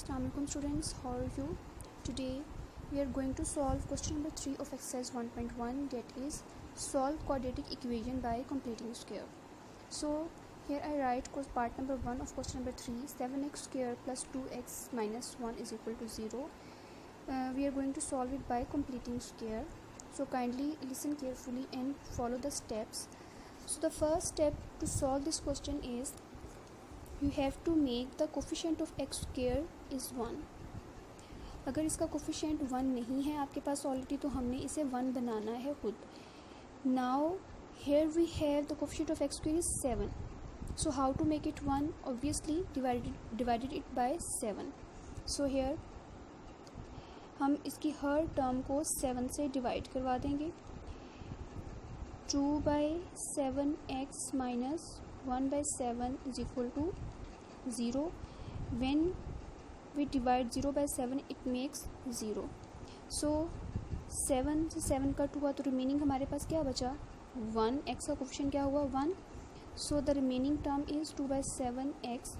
Assalamualaikum students, how are you? Today we are going to solve question number 3 of exercise 1.1, that is solve quadratic equation by completing square. So here I write part number 1 of question number 3, 7x square plus 2x minus 1 is equal to 0. We are going to solve it by completing square. So kindly listen carefully and follow the steps. So the first step to solve this question is you have to make the coefficient of x square is 1. अगर इसका coefficient 1 नहीं है आपके पास already तो हमने इसे 1 बनाना है खुद. Now here we have the coefficient of x square is 7. So how to make it 1? Obviously divided it by 7. So here हम इसकी हर टर्म को 7 से डिवाइड करवा देंगे. 2 by 7x minus 1 by 7 is equal to 0. When we divide 0 by 7 it makes 0. So 7 से 7 cut हुआ तो remaining हमारे पास क्या बचा 1. x का कोफिशिएंट क्या हुआ 1. So the remaining term is 2 by 7x.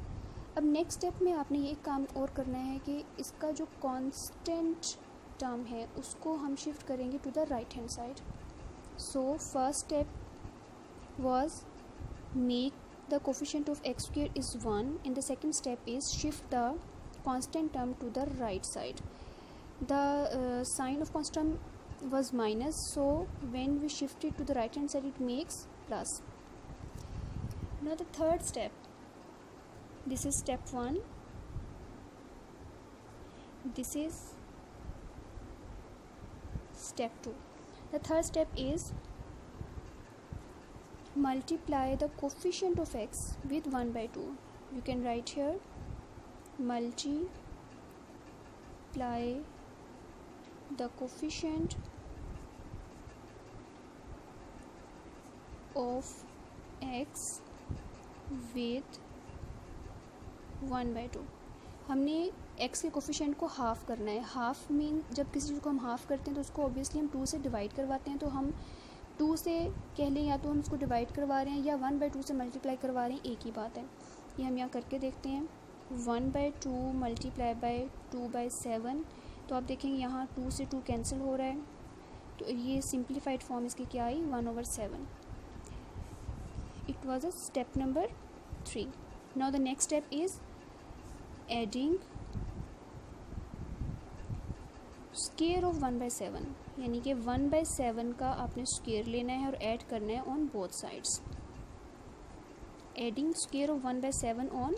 अब नेक्स्ट स्टेप में आपने ये काम और करना है कि इसका जो कांस्टेंट टर्म है उसको हम शिफ्ट करेंगे to the right hand side. So first step was make the coefficient of x square is 1 and the second step is shift the constant term to the right side. The sign of constant was minus, so when we shift it to the right hand side it makes plus. Now the third step, this is step 1, this is step 2. The third step is multiply the coefficient of x with 1 by 2. You can write here multiply the coefficient of x with 1 by 2. हमने x के coefficient को half करना है. Half mean जब किसी चीज़ को हम half करते हैं तो उसको ऑब्वियसली हम 2 से डिवाइड करवाते हैं. तो हम 2 से कह लें या तो हम उसको डिवाइड करवा रहे हैं या 1 by 2 से मल्टीप्लाई करवा रहे हैं, एक ही बात है. ये हम यहाँ करके देखते हैं. 1 by 2 मल्टीप्लाई बाय 2 by 7. तो आप देखेंगे यहाँ 2 से 2 कैंसिल हो रहा है. तो ये सिंप्लीफाइड फॉर्म इसकी क्या आई 1/7. It was a step number 3. Now the next step is adding square of 1 by 7, यानी कि 1 by 7 का आपने स्क्वायर लेना है और ऐड करना है on both sides. Adding square of 1 by 7 on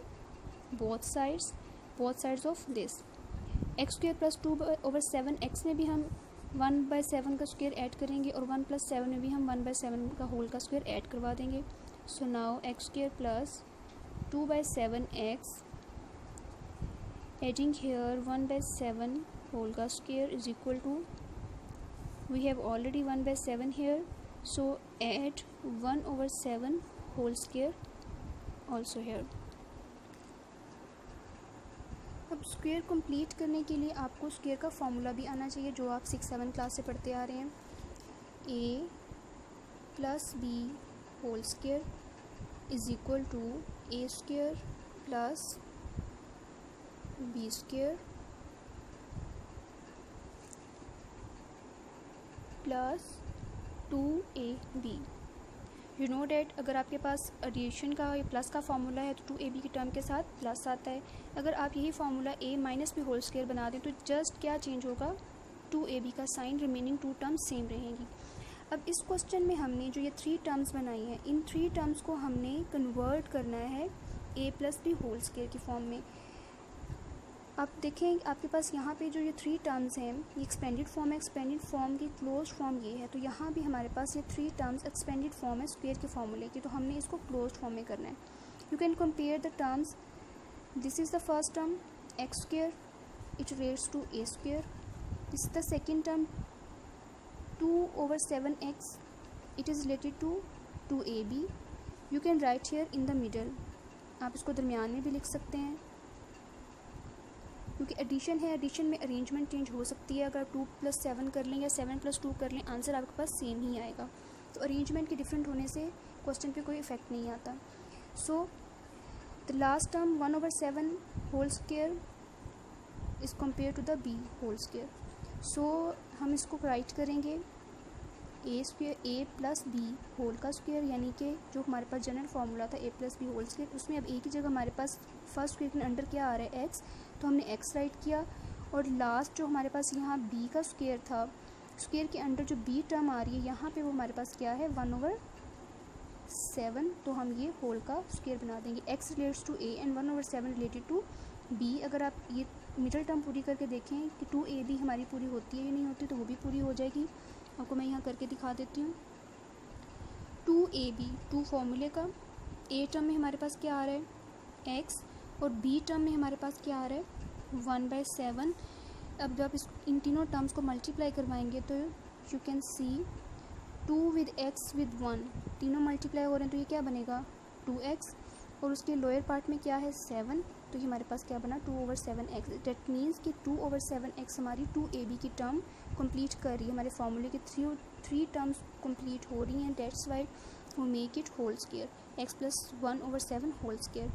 both sides of this. X square plus 2/7 x में भी हम 1 by 7 का स्क्वायर ऐड करेंगे और 1 + 7 में भी हम 1 by 7 का होल का स्क्वायर ऐड करवा देंगे. So now x square plus 2 by 7x adding here 1 by 7 whole का square is equal to, we have already 1 by 7 here, so add 1/7 whole square also here. अब स्क्वायर कंप्लीट करने के लिए आपको square का formula भी आना चाहिए जो आप 6-7 क्लास से पढ़ते आ रहे हैं. a + b whole square is equal to a square plus b square plus 2ab. You know that अगर आपके पास एडिशन का या प्लस का फार्मूला है तो 2ab की टर्म के साथ प्लस आता है. अगर आप यही formula a - b whole square बना दें तो जस्ट क्या चेंज होगा 2ab का साइन, रिमेनिंग 2 टर्म्स सेम रहेंगी. अब इस क्वेश्चन में हमने जो ये 3 टर्म्स बनाई हैं इन 3 टर्म्स को हमने कन्वर्ट करना है a + b होल स्क्वायर की फॉर्म में. आप देखें आपके पास यहाँ पे जो ये 3 टर्म्स हैं ये एक्सपेंडेड फॉर्म है. एक्सपेंडेड फॉर्म की क्लोज्ड फॉर्म ये है. तो यहाँ भी हमारे पास ये 3 टर्म्स एक्सपेंडेड फॉर्म है स्क्वायर के फॉर्मूले की. तो हमने इसको क्लोज्ड फॉर्म में करना है. You can compare the terms. This is the first term x square, it relates to a square. This is the second term 2/7x, it is related to 2ab. You can write here in the middle. आप इसको दरमियान में भी लिख सकते हैं क्योंकि addition है. एडिशन में अरेंजमेंट चेंज हो सकती है. अगर 2 + 7 कर लें या 7 + 2 कर लें आंसर आपके पास सेम ही आएगा. तो अरेंजमेंट के डिफरेंट होने से क्वेश्चन पे कोई इफेक्ट नहीं आता. So the last term 1/7 whole square is compare to the B whole square. So हम इसको राइट करेंगे A square A plus B whole का स्क्वायर, यानी कि जो हमारे पास जनरल फार्मूला था A plus B whole square, उसमें अब ए की जगह हमारे पास फर्स्ट स्क्वायर के अंडर क्या आ रहा है एक्स, तो हमने एक्स राइट किया। और लास्ट जो हमारे पास यहाँ बी का स्क्वायर था, स्क्वायर के अंडर जो बी टर्म आ रही है यहाँ पे वो हमारे पास क्या है 1/7, तो हम ये होल का स्क्वायर बना देंगे। X relates to A and 1/7 related to B. अगर आप ये मिडल टर्म पूरी करके देखें कि 2ab हमारी पूरी होती है या नहीं होती, तो वो भी पूरी हो जाएगी। आपको मैं यहाँ करके दिखा देती हूँ। 2ab 2 फॉर्मूले का, ए टर्म में हमारे पास क्या आ रहा है x, और बी टर्म में हमारे पास क्या आ रहा है 1/7। अब जब इन तीनों टर्म्स को मल्टीप्लाई करवाएंगे तो you can see 2 with x with 1, तीनों मल्टीप्लाई हो रहे हैं तो ये क्या बनेगा 2x, और उसके लोअर पार्ट में क्या है 7, तो ये हमारे पास क्या बना 2/7x। डेट मीन्स कि 2/7x हमारी 2ab की टर्म कंप्लीट कर रही है, हमारे फार्मूले की थ्री टर्म्स कंप्लीट हो रही हैं। That's why we make it whole square x + 1/7 whole square.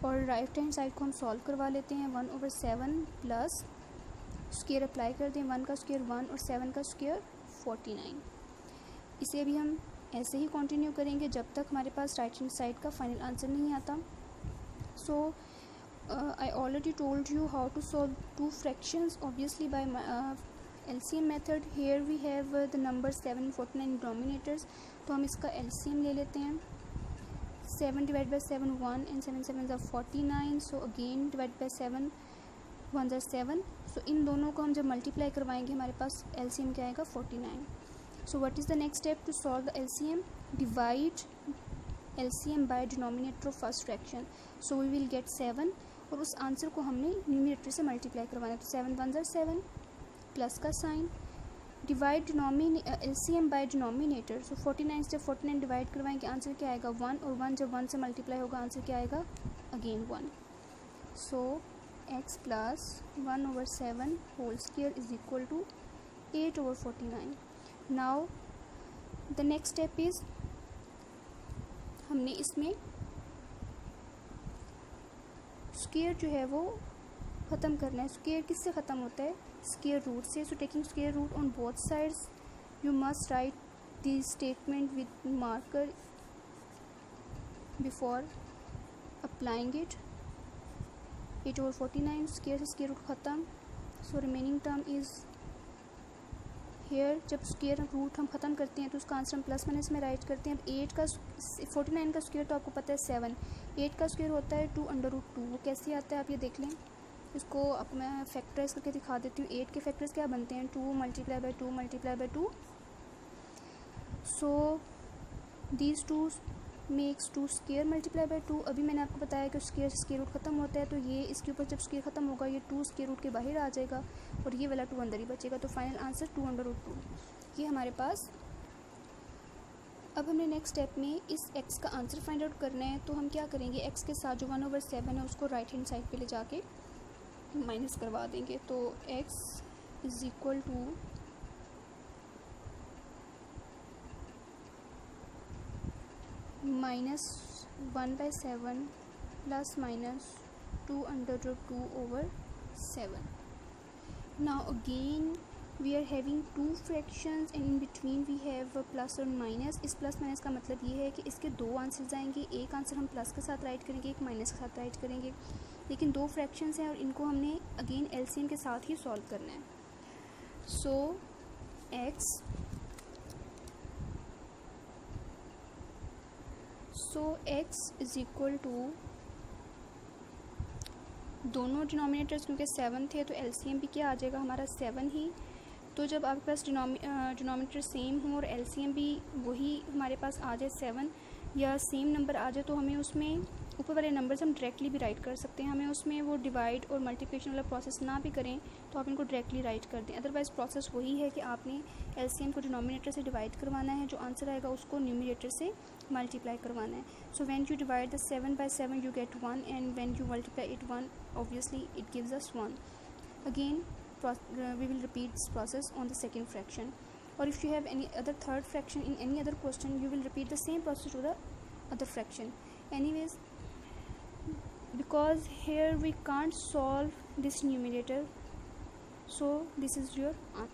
और राइट हैंड साइड को हम सॉल्व करवा लेते हैं। 1/7 प्लस स्क्वायर अप्लाई कर दें, 1 का स्क्वायर 1 और 7 का स्क्वायर 49। इसे भी हम ऐसे ही कंटिन्यू करेंगे जब तक हमारे पास राइट हैंड साइड का फाइनल आंसर नहीं आता। सो I already told you how to solve two fractions, obviously by LCM method. Here we have the number 7 and 49 denominators, तो हम इसका LCM ले लेते हैं। 7 divided by 7 1 and 7 7s are 49, so again divided by 7 1s are 7, so इन दोनों को हम जब मल्टीप्लाई करवाएंगे हमारे पास LCM क्या आएगा 49। So what is the next step to solve the LCM? Divide LCM by denominator of first fraction, so we will get 7, और उस आंसर को हमने न्यूमरेटर से मल्टीप्लाई करवाना है, तो 7 1s are 7 प्लस का sign, divide LCM by denominator. So 49 से 49 डिवाइड करवाएंगे, आंसर क्या आएगा 1, और 1 जब 1 से मल्टीप्लाई होगा आंसर क्या आएगा again 1। So x plus 1/7 whole square is equal to 8/49। Now the next step is हमने इसमें स्क्वायर जो है वो ख़त्म करना है। स्क्वायर किससे ख़त्म होता है स्क्वायर रूट से। So taking square root on both sides you must write this statement with marker before applying it. 8/49 square से स्क्वायर रूट ख़त्म, so remaining term is here. जब स्क्वायर रूट हम ख़त्म करते हैं तो उसका आंसर हम प्लस माइनस में राइट करते हैं। अब 49 का स्क्वायर तो आपको पता है 7, 8 का स्क्वायर होता है 2√2। वो कैसे आता है आप ये देख लें। इसको आपको मैं फैक्टराइज करके दिखा देती हूँ। 8 के फैक्टर्स क्या बनते हैं 2 × 2 × 2। So these 2 makes 2 square multiply by 2। अभी मैंने आपको बताया कि स्क्वायर से स्क्वायर रूट ख़त्म होता है, तो ये इसके ऊपर जब स्क्वायर ख़त्म होगा ये 2 स्क्वायर रूट के बाहर आ जाएगा और ये वाला 2 अंदर ही बचेगा, तो फाइनल आंसर 2√2 ये हमारे पास। अब हमने नेक्स्ट स्टेप में इस x का आंसर फाइंड आउट करना है, तो हम क्या करेंगे x के साथ जो 1/7 है उसको राइट हैंड साइड पे ले जाके माइनस करवा देंगे। तो x is equal to -1/7 plus minus 2√2/7। Now again we are having two fractions and in between we have a plus और minus। इस प्लस माइनस का मतलब ये है कि इसके दो आंसर्स आएंगे, एक आंसर हम प्लस के साथ राइट करेंगे, एक माइनस के साथ राइट करेंगे, लेकिन दो फ्रैक्शंस हैं और इनको हमने अगेन LCM के साथ ही सॉल्व करना है। सो x इज इक्वल टू, दोनों डिनोमिनेटर्स क्योंकि 7 थे तो LCM भी क्या आ जाएगा हमारा 7 ही। तो जब आपके पास डिनोमिनेटर सेम हो और LCM भी वही हमारे पास आ जाए 7 या सेम नंबर आ जाए, तो हमें उसमें ऊपर वाले नंबर्स हम डायरेक्टली भी राइट कर सकते हैं। हमें उसमें वो डिवाइड और मल्टीप्लिकेशन वाला प्रोसेस ना भी करें तो आप इनको डायरेक्टली राइट कर दें। अदरवाइज़ प्रोसेस वही है कि आपने LCM को डिनोमिनेटर से डिवाइड करवाना है, जो आंसर आएगा उसको न्यूमरेटर से मल्टीप्लाई करवाना है। So when you divide the 7 by 7 you get 1 and when you multiply it 1 obviously it gives us 1. Again we will repeat this process on the second fraction, or if you have any other third fraction in any other question you will repeat the same process to the other fraction. Anyways, because here we can't solve this numerator, so this is your answer.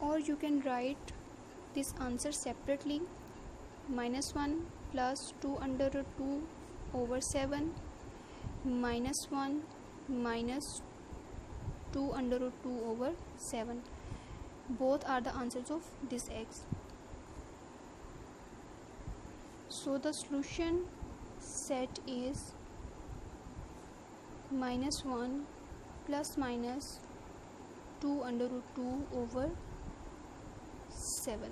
Or you can write this answer separately. -1 plus 2 under root 2 over 7 minus 1 minus 2 under root 2 over 7. Both are the answers of this x. So the solution set is -1 plus minus 2 under root 2 over 7.